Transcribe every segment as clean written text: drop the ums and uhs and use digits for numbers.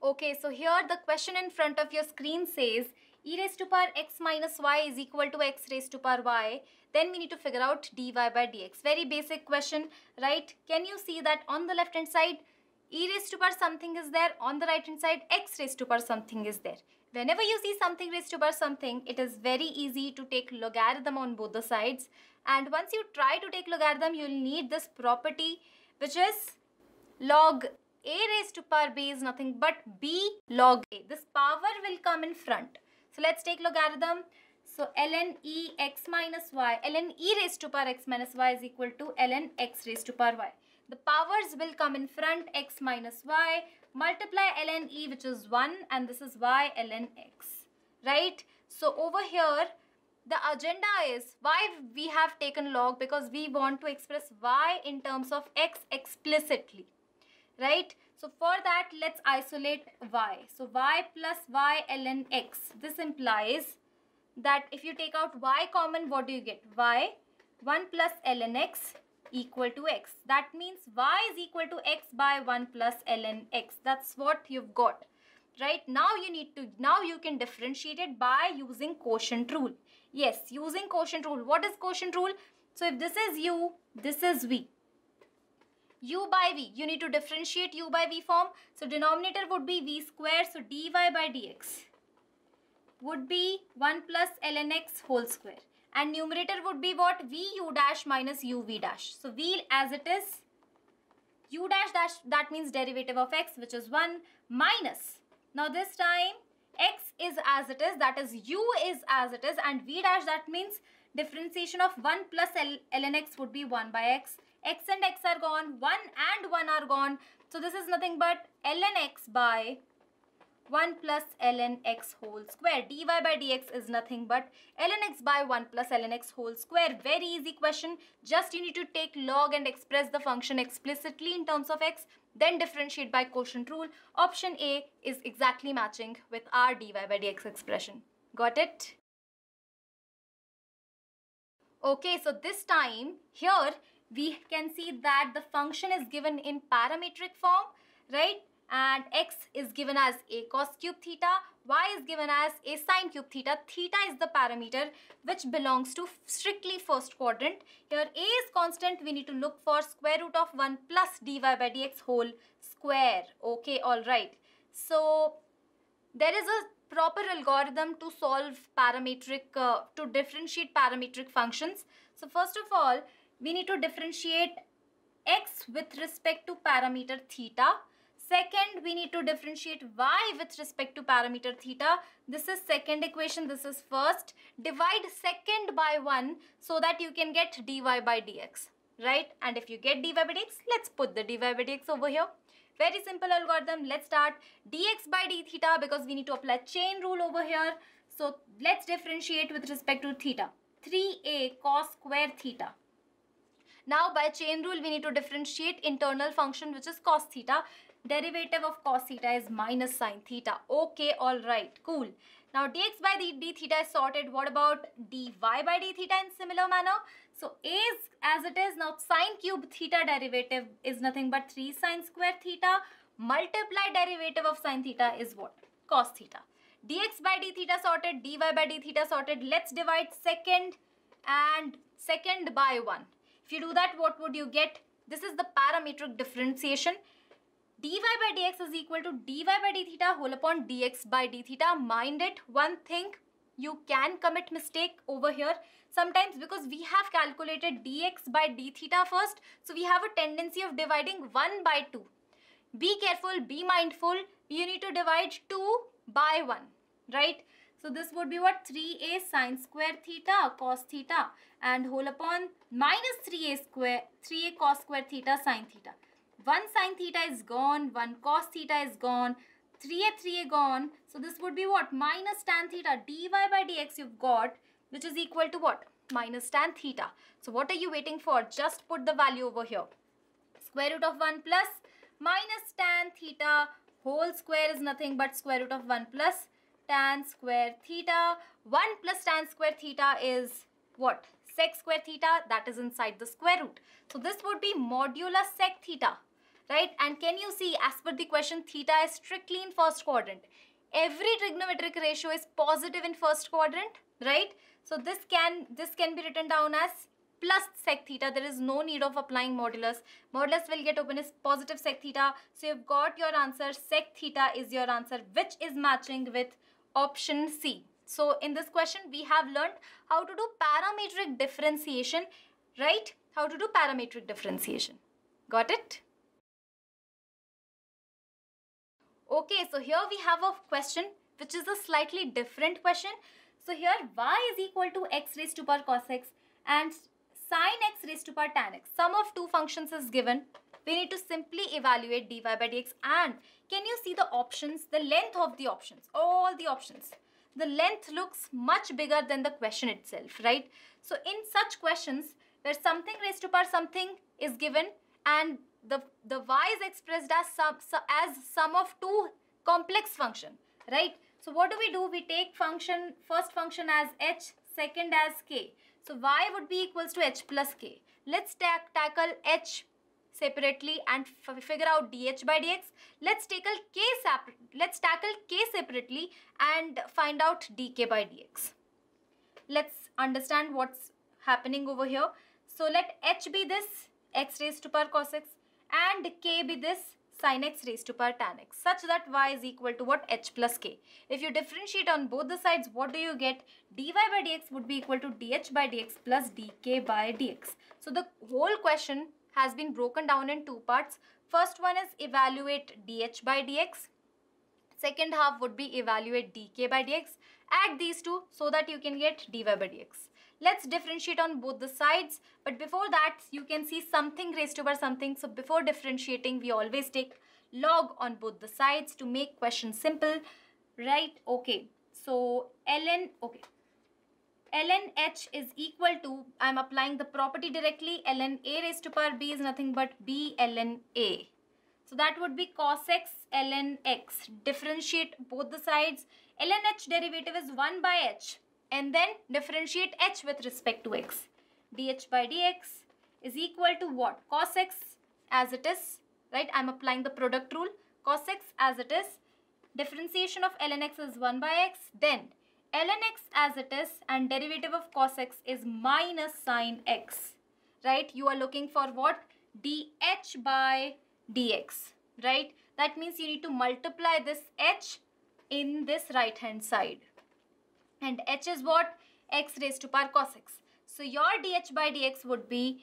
Okay, so here the question in front of your screen says e raised to power x minus y is equal to x raised to power y. Then we need to figure out dy by dx. Very basic question, right? Can you see that on the left hand side e raised to power something is there, on the right hand side x raised to power something is there. Whenever you see something raised to power something, it is very easy to take logarithm on both the sides. And once you try to take logarithm, you will need this property, which is log a raised to power b is nothing but b log a. This power will come in front. So let's take logarithm. So ln e x minus y, ln e raised to power x minus y is equal to ln x raised to power y. The powers will come in front, x minus y, multiply ln e, which is 1, and this is y ln x, right? So over here, the agenda is why we have taken log, because we want to express y in terms of x explicitly, right? So for that, let's isolate y. So y plus y ln x. This implies that if you take out y common, what do you get? Y 1 plus ln x equal to x. That means y is equal to x by 1 plus ln x. That's what you've got, right? Now you can differentiate it by using quotient rule. Yes, using quotient rule. What is quotient rule? So if this is u, this is v. U by v, you need to differentiate u by v form. So denominator would be v square. So dy by dx would be 1 plus ln x whole square. And numerator would be what? V u dash minus u v dash. So v as it is, u dash dash, that means derivative of x, which is 1, minus. Now this time x is as it is, that is u is as it is, and v dash, that means differentiation of 1 plus ln x would be 1 by x. X and x are gone, 1 and 1 are gone. So this is nothing but ln x by 1 plus ln x whole square. Dy by dx is nothing but ln x by 1 plus ln x whole square. Very easy question. Just you need to take log and express the function explicitly in terms of x, then differentiate by quotient rule. Option A is exactly matching with our dy by dx expression. Got it? Okay, so this time here we can see that the function is given in parametric form, right? And x is given as a cos cube theta, y is given as a sin cube theta. Theta is the parameter which belongs to strictly first quadrant. Here a is constant, we need to look for square root of 1 plus dy by dx whole square. Okay, all right. So there is a proper algorithm to solve parametric, to differentiate parametric functions. So first of all, we need to differentiate x with respect to parameter theta. Second, we need to differentiate y with respect to parameter theta. This is second equation, this is first. Divide second by 1 so that you can get dy by dx, right? And if you get dy by dx, let's put the dy by dx over here. Very simple algorithm. Let's start dx by d theta, because we need to apply chain rule over here. So let's differentiate with respect to theta. 3a cos square theta. Now by chain rule, we need to differentiate internal function, which is cos theta. Derivative of cos theta is minus sin theta. Okay, all right, cool. Now dx by d theta is sorted. What about dy by d theta in similar manner? So a is as it is. Now sin cube theta derivative is nothing but 3 sin square theta. Multiply derivative of sin theta is what? Cos theta. Dx by d theta sorted, dy by d theta sorted. Let's divide second and second by 1. If you do that, what would you get? This is the parametric differentiation. Dy by dx is equal to dy by d theta whole upon dx by d theta. Mind it, one thing, you can commit mistake over here sometimes, because we have calculated dx by d theta first. So we have a tendency of dividing 1 by 2. Be careful, be mindful. You need to divide 2 by 1, right? So this would be what? 3a sin square theta cos theta and whole upon minus 3a cos square theta sin theta. 1 sin theta is gone, 1 cos theta is gone, 3a gone. So this would be what? Minus tan theta. Dy by dx you've got, which is equal to what? Minus tan theta. So what are you waiting for? Just put the value over here. Square root of 1 plus minus tan theta whole square is nothing but square root of 1 plus tan square theta. 1 plus tan square theta is what? Sec square theta, that is inside the square root. So this would be modulus sec theta, right? And can you see, as per the question, theta is strictly in first quadrant. Every trigonometric ratio is positive in first quadrant, right? So this can be written down as plus sec theta. There is no need of applying modulus. Modulus will get open as positive sec theta. So you've got your answer. Sec theta is your answer, which is matching with option C. So in this question, we have learned how to do parametric differentiation, right? How to do parametric differentiation. Got it? Okay, so here we have a question which is a slightly different question. So here y is equal to x raised to power cos x and sin x raised to power tan x. Sum of two functions is given. We need to simply evaluate dy by dx, and can you see the options, the length of the options, all the options. The length looks much bigger than the question itself, right? So in such questions where something raised to power something is given and the y is expressed as sum of two complex function, right? So what do? We take first function as h, second as k. So y would be equals to h plus k. Let's tackle h separately and figure out dh by dx. Let's tackle k separately and find out dk by dx. Let's understand what's happening over here. So let h be this x raised to power cos x and k be this sin x raised to power tan x, such that y is equal to what? H plus k. If you differentiate on both the sides, what do you get? Dy by dx would be equal to dh by dx plus dk by dx. So the whole question has been broken down in two parts. First one is evaluate dh by dx. Second half would be evaluate dk by dx. Add these two so that you can get dy by dx. Let's differentiate on both the sides, but before that you can see something raised to power something. So before differentiating, we always take log on both the sides to make question simple, right? Okay, so ln h is equal to, I'm applying the property directly, ln a raised to power b is nothing but b ln a. So that would be cos x ln x. Differentiate both the sides. Ln h derivative is 1 by h. And then differentiate h with respect to x. dh by dx is equal to what? Cos x as it is, right? I'm applying the product rule. Cos x as it is. Differentiation of ln x is 1 by x. Then ln x as it is and derivative of cos x is minus sin x, right? You are looking for what? dh by dx, right? That means you need to multiply this h in this right hand side. And h is what? X raised to power cos x. So your dh by dx would be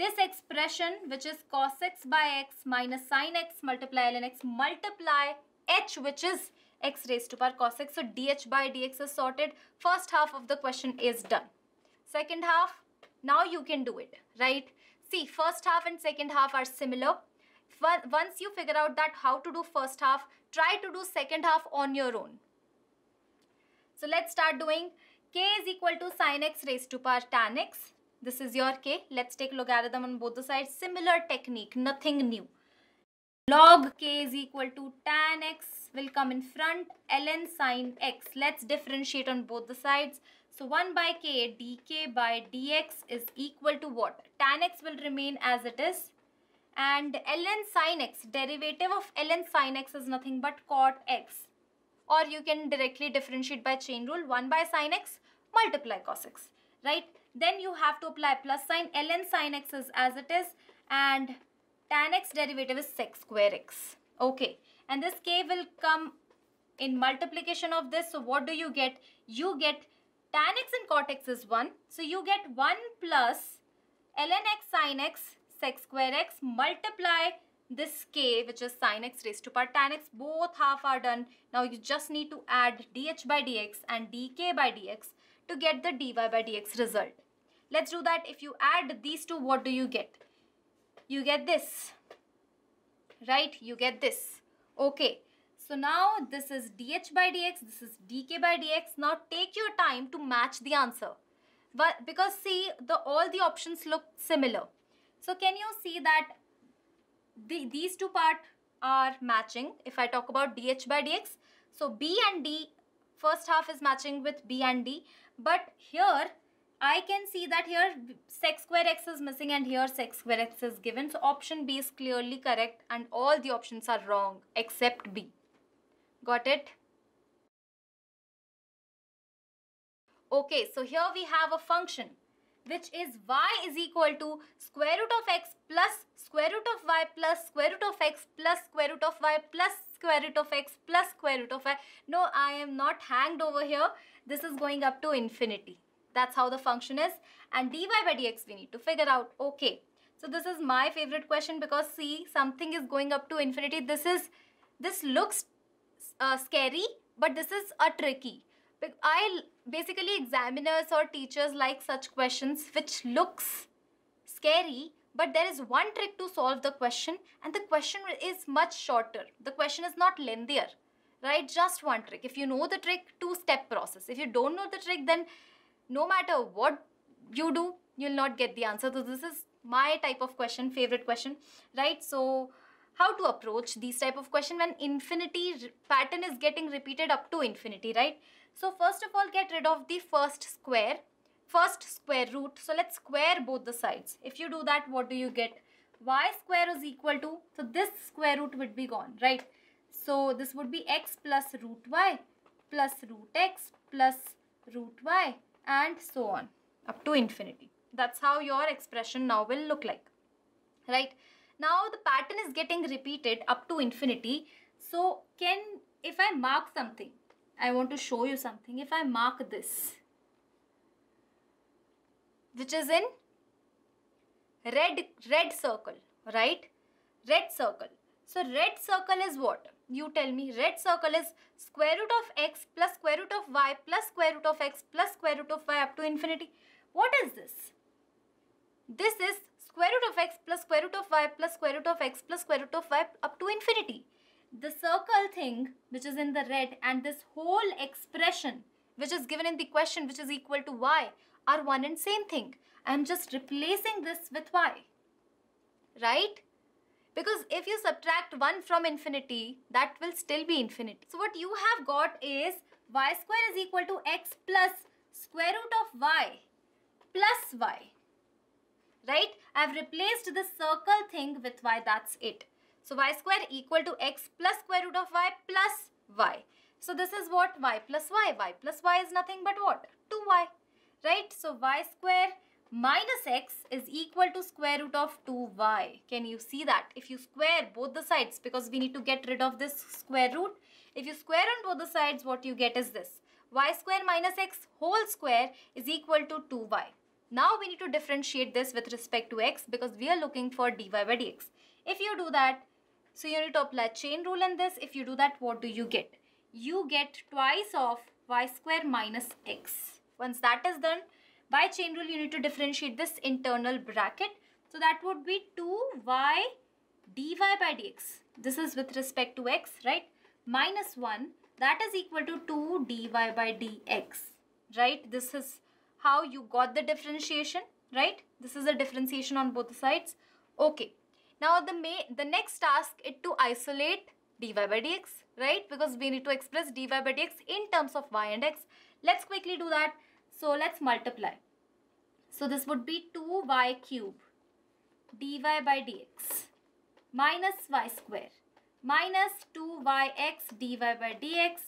this expression, which is cos x by x minus sin x multiply ln x multiply h, which is x raised to power cos x. So dh by dx is sorted. First half of the question is done. Second half, now you can do it, right? See, first half and second half are similar. Once you figure out that how to do first half, try to do second half on your own. So let's start doing. K is equal to sin x raised to power tan x. This is your k. Let's take logarithm on both the sides. Similar technique, nothing new. Log k is equal to tan x will come in front, ln sin x. Let's differentiate on both the sides. So 1 by k dk by dx is equal to what? Tan x will remain as it is. And ln sin x, derivative of ln sin x is nothing but cot x. Or you can directly differentiate by chain rule. 1 by sin x multiply cos x, right? Then you have to apply plus sign. Ln sin x is as it is and tan x derivative is sec square x. Okay, and this k will come in multiplication of this. So what do you get? You get tan x and cot x is 1. So you get 1 plus ln x sin x sec square x multiply this k, which is sin x raised to power tan x. Both half are done. Now you just need to add dh by dx and dk by dx to get the dy by dx result. Let's do that. If you add these two, what do you get? You get this, right? You get this. Okay, so now this is dh by dx, this is dk by dx. Now take your time to match the answer, but because see, all the options look similar. So can you see that these two parts are matching? If I talk about dh by dx, so b and d, first half is matching with b and d, but here I can see that here sec square x is missing and here sec square x is given. So option B is clearly correct and all the options are wrong except B. Got it? Okay, so here we have a function which is y is equal to square root of x plus square root of y plus square root of x plus square root of y plus square root of x plus square root of y. No, I am not hanged over here. This is going up to infinity. That's how the function is. And dy by dx we need to figure out. Okay, so this is my favorite question because see, something is going up to infinity. This looks scary, but this is a tricky. Basically examiners or teachers like such questions which looks scary, but there is one trick to solve the question and the question is much shorter. The question is not lengthier, right? Just one trick. If you know the trick, two-step process. If you don't know the trick, then no matter what you do, you'll not get the answer. So this is my type of question, favorite question, right? So how to approach these type of question when infinity pattern is getting repeated up to infinity, right? So first of all, get rid of the first square root. So let's square both the sides. If you do that, what do you get? Y square is equal to, so this square root would be gone, right? So this would be x plus root y plus root x plus root y and so on up to infinity. That's how your expression now will look like, right? Now the pattern is getting repeated up to infinity. So if I mark something, I want to show you something. If I mark this, which is in red circle, right? Red circle. So red circle is what? You tell me. Red circle is square root of x plus square root of y plus square root of x plus square root of y up to infinity. What is this? This is square root of x plus square root of y plus square root of x plus square root of y up to infinity. The circle thing which is in the red and this whole expression which is given in the question which is equal to y are one and same thing. I am just replacing this with y, right? Because if you subtract 1 from infinity, that will still be infinity. So what you have got is y square is equal to x plus square root of y plus y, right? I have replaced the circle thing with y, that's it. So y square equal to x plus square root of y plus y. So this is what? Y plus y. Y plus y is nothing but what? 2y, right? So y square minus x is equal to square root of 2y. Can you see that? If you square both the sides, because we need to get rid of this square root, if you square on both the sides, what you get is this. Y square minus x whole square is equal to 2y. Now we need to differentiate this with respect to x because we are looking for dy by dx. If you do that, so you need to apply chain rule in this. If you do that, what do you get? You get twice of y square minus x. Once that is done, by chain rule, you need to differentiate this internal bracket. So that would be 2y dy by dx. This is with respect to x, right? Minus 1, that is equal to 2 dy by dx, right? This is how you got the differentiation, right? This is a differentiation on both sides. Okay. Now the next task is to isolate dy by dx, right? Because we need to express dy by dx in terms of y and x. Let's quickly do that. So let's multiply. So this would be 2y cube dy by dx minus y square minus 2yx dy by dx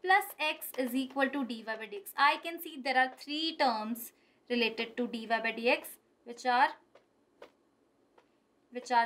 plus x is equal to dy by dx. I can see there are three terms related to dy by dx which are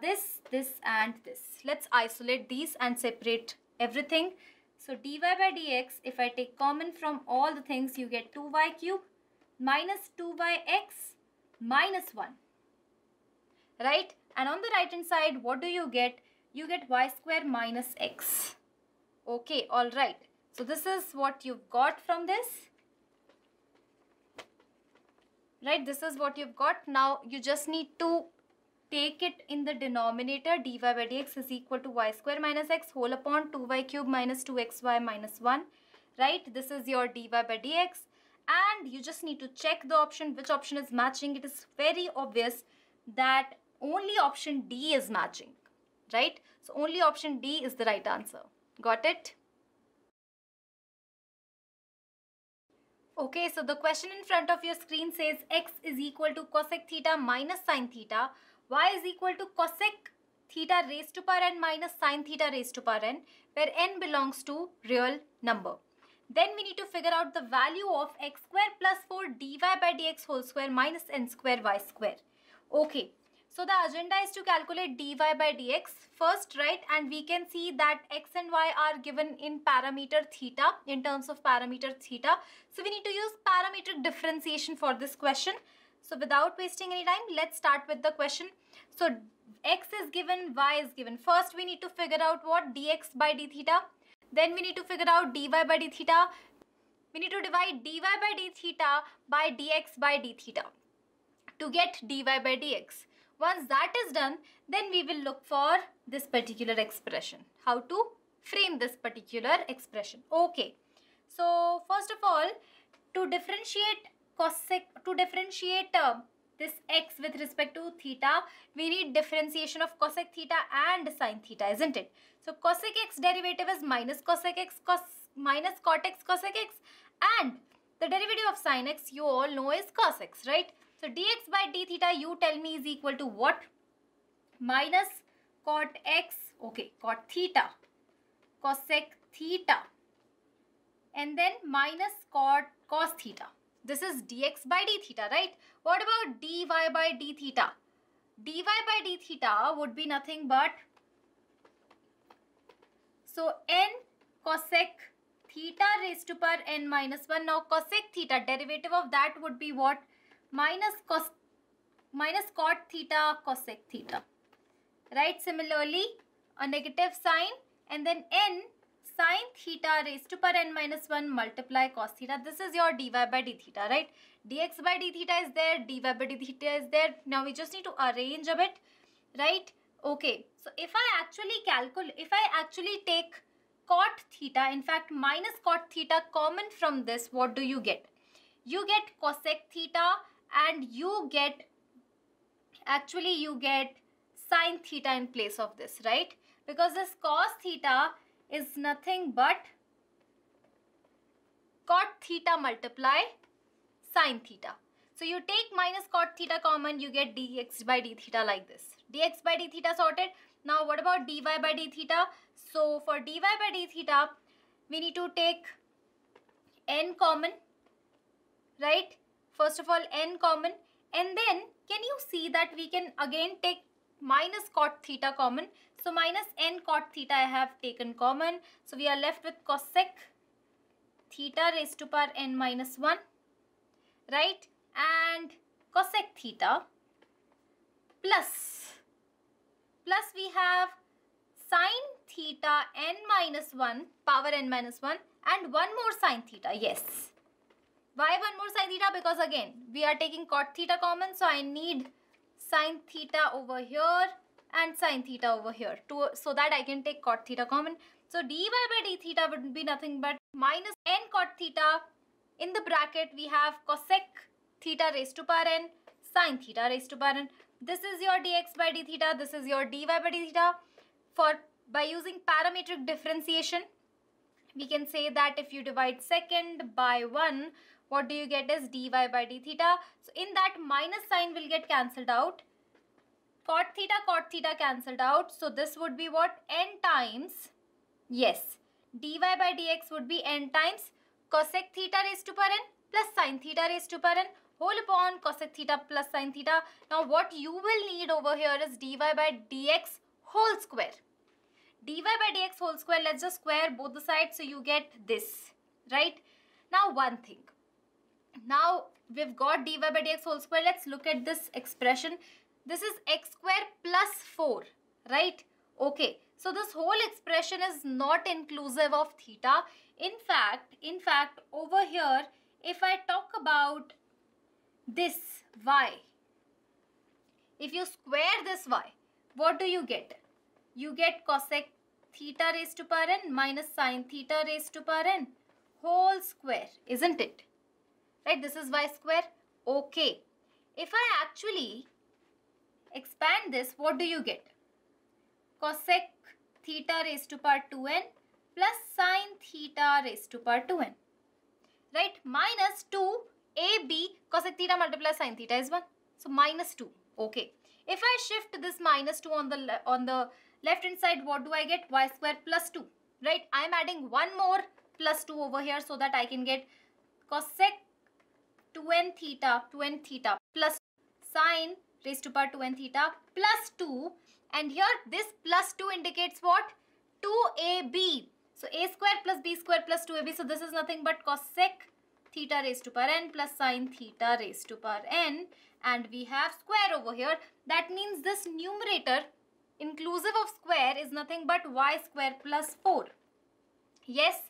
this, this and this. Let's isolate these and separate everything. So dy by dx, if I take common from all the things, you get 2y cube minus 2yx minus 1, right? And on the right hand side, what do you get? You get y square minus x. Okay, all right. So this is what you've got from this, right? This is what you've got. Now you just need to take it in the denominator. Dy by dx is equal to y square minus x whole upon 2y cube minus 2xy minus 1, right? This is your dy by dx. And you just need to check the option, which option is matching. It is very obvious that only option D is matching, right? So only option D is the right answer. Got it? Okay, so the question in front of your screen says x is equal to cosec theta minus sine theta, y is equal to cosec theta raised to power n minus sine theta raised to power n, where n belongs to real number. Then we need to figure out the value of x square plus 4 dy by dx whole square minus n square y square. Okay, so the agenda is to calculate dy by dx first, right? And we can see that x and y are given in parameter theta, in terms of parameter theta. So we need to use parametric differentiation for this question. So without wasting any time, let's start with the question. So x is given, y is given. First we need to figure out what dx by d theta. Then we need to figure out dy by d theta. We need to divide dy by d theta by dx by d theta to get dy by dx. Once that is done, then we will look for this particular expression. How to frame this particular expression. Okay. So first of all, to differentiate this x with respect to theta, we need differentiation of cosec theta and sine theta, isn't it? So cosec x derivative is minus cosec x minus cot x cosec x, and the derivative of sine x you all know is cos x, right? So dx by d theta, you tell me, is equal to what? Minus cot x, okay, cot theta, cosec theta, and then minus cos theta. This is dx by d theta, right? What about dy by d theta? dy by d theta would be nothing but, so n cosec theta raised to power n minus 1. Now cosec theta, derivative of that would be what? Minus cot theta cosec theta, right? Similarly, a negative sign, and then n sine theta raised to power n minus 1 multiply cos theta. This is your dy by d theta, right? dx by d theta is there, dy by d theta is there. Now we just need to arrange a bit, right? Okay, so if I actually take cot theta, in fact minus cot theta common from this, what do you get? You get cosec theta, and you get sine theta in place of this, right? Because this cos theta is nothing but cot theta multiply sine theta. So you take minus cot theta common, you get dx by d theta like this. dx by d theta sorted. Now what about dy by d theta? So for dy by d theta, we need to take n common, right? First of all, n common, and then can you see that we can again take minus cot theta common? So minus n cot theta I have taken common. So we are left with cosec theta raised to power n minus 1, right? And cosec theta plus we have sine theta n minus 1 power n minus 1 and one more sine theta. Yes. Why one more sine theta? Because again we are taking cot theta common, so I need sine theta over here and sine theta over here so that I can take cot theta common. So dy by d theta would be nothing but minus n cot theta. In the bracket we have cosec theta raised to power n, sine theta raised to power n. This is your dx by d theta, this is your dy by d theta. By using parametric differentiation, we can say that if you divide second by 1, what do you get is dy by d theta. So in that, minus sign will get cancelled out. Cot theta cancelled out. So this would be what? N times, yes, dy by dx would be n times cosec theta raised to power n plus sine theta raised to power n whole upon cosec theta plus sine theta. Now what you will need over here is dy by dx whole square. dy by dx whole square, let's just square both the sides so you get this, right? Now one thing. Now we've got dy by dx whole square. Let's look at this expression. This is x square plus 4, right? Okay. So this whole expression is not inclusive of theta. In fact, over here, if I talk about this y, if you square this y, what do you get? You get cosec theta raised to power n minus sine theta raised to power n whole square, isn't it? Right, this is y square. Okay. If I actually expand this, what do you get? Cosec theta raised to power 2n plus sine theta raised to power 2n. right? Minus 2ab cosec theta multiplied sin theta is 1. So minus 2. Okay. If I shift this minus 2 on the left hand side, what do I get? Y square plus 2. Right? I am adding one more plus 2 over here so that I can get cosec 2n theta plus sine raised to power 2n theta plus 2. And here this plus 2 indicates what? 2ab. So a square plus b square plus 2ab. So this is nothing but cosec theta raised to power n plus sine theta raised to power n. And we have square over here. That means this numerator inclusive of square is nothing but y square plus 4. Yes.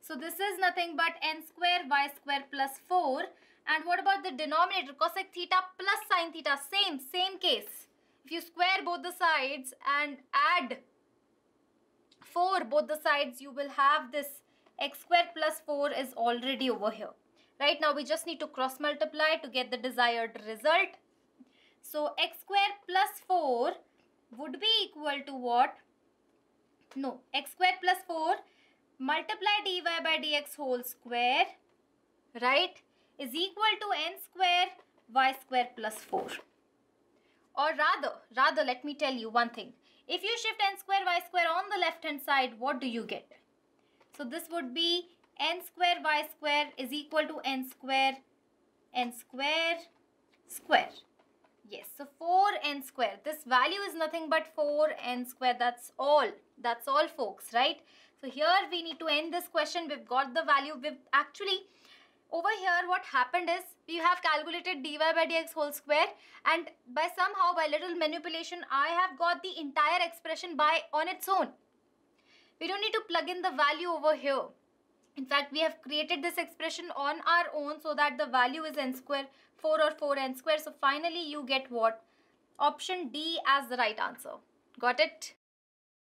So this is nothing but n square y square plus 4. And what about the denominator? Cosec theta plus sine theta. Same case. If you square both the sides and add 4 both the sides, you will have this x square plus 4 is already over here. Right now we just need to cross multiply to get the desired result. So x square plus 4 would be equal to what? No, x square plus 4 multiply dy by dx whole square, right, is equal to n square y square plus 4. Or rather let me tell you one thing. If you shift n square y square on the left hand side, what do you get? So this would be n square y square is equal to n square square. Yes, so 4n square. This value is nothing but 4n square. That's all folks, right? So here we need to end this question. We've got the value. We've actually, over here what happened is we have calculated dy by dx whole square, and by little manipulation I have got the entire expression on its own. We don't need to plug in the value over here. In fact, we have created this expression on our own so that the value is n square, 4 or 4n square. So finally you get what? Option D as the right answer. Got it?